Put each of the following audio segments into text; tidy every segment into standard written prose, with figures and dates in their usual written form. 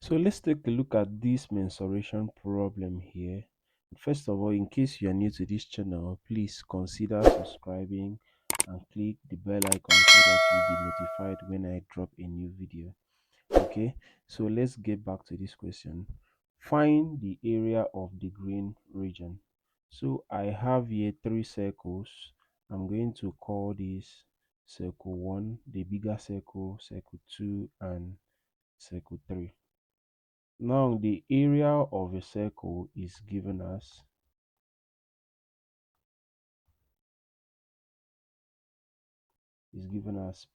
So let's take a look at this mensuration problem here. First of all, in case you are new to this channel, please consider subscribing and click the bell icon so that you'll be notified when I drop a new video. Okay, so let's get back to this question. Find the area of the green region. So I have here three circles. I'm going to call this circle 1, the bigger circle, circle 2, and circle 3. Now the area of a circle is given as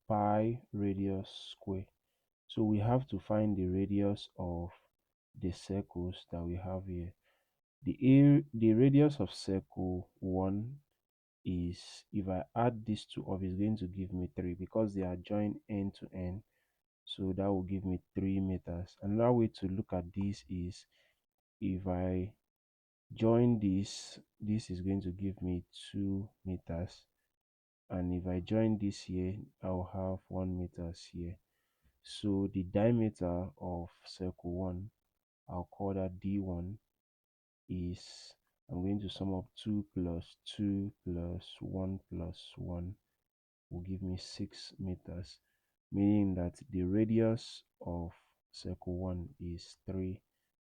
pi radius square. So we have to find the radius of the circles that we have here. The radius of circle 1 is, if I add these two up, is going to give me 3 because they are joined end to end. So that will give me 3 meters. Another way to look at this is, if I join this is going to give me 2 meters, and if I join this here, I'll have 1 meters here. So the diameter of circle 1, I'll call that d1, is, I'm going to sum up 2 plus 2 plus 1 plus 1 will give me 6 meters, meaning that the radius of circle 1 is 3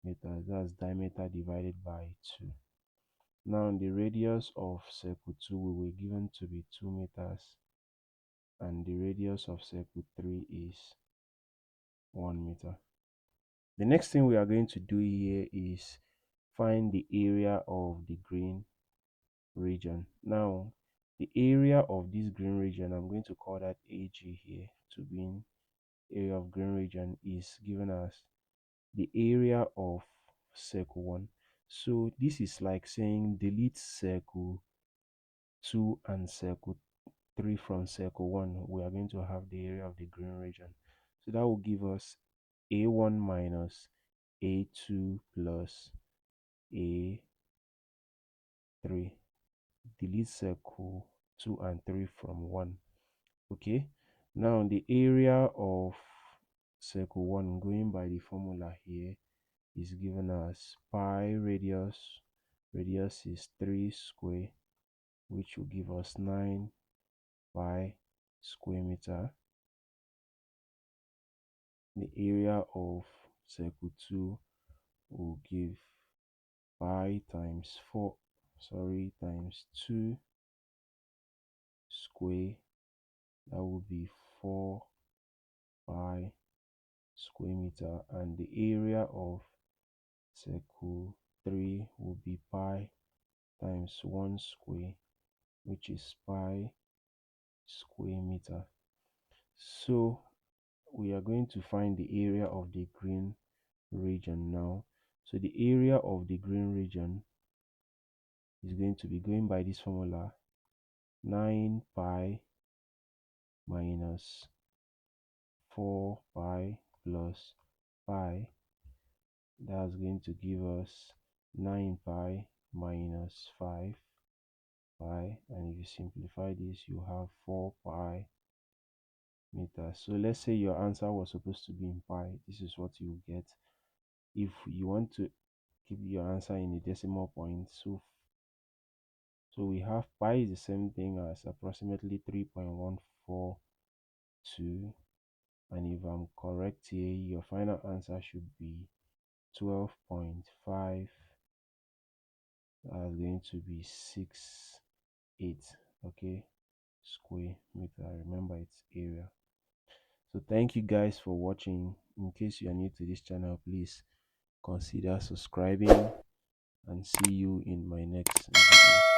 meters. That's diameter divided by 2. Now the radius of circle 2 we were given to be 2 meters, and the radius of circle 3 is 1 meter. The next thing we are going to do here is find the area of the green region. Now the area of this green region, I'm going to call that AG here to be in area of green region, is given as the area of circle 1. So this is like saying delete circle 2 and circle 3 from circle 1. We are going to have the area of the green region. So that will give us A1 minus A2 plus A3. Delete circle 2 and 3 from 1. Okay, now the area of circle 1, going by the formula here, is given as pi radius is 3 square, which will give us 9 pi square meter. The area of circle 2 will give pi times 2 square, that will be 4 pi square meter, and the area of circle 3 will be pi times 1 square, which is pi square meter. So we are going to find the area of the green region now. So the area of the green region is going to be, going by this formula, 9 pi minus 4 pi plus pi. That's going to give us 9 pi minus 5 pi, and if you simplify this, you have 4 pi meters. So let's say your answer was supposed to be in pi. This is what you get. If you want to keep your answer in a decimal point, so we have pi is the same thing as approximately 3.142, and if I'm correct here, your final answer should be 12.5. That's going to be 68, okay, square meter. Remember, it's area. So thank you guys for watching. In case you are new to this channel, please consider subscribing, and see you in my next video.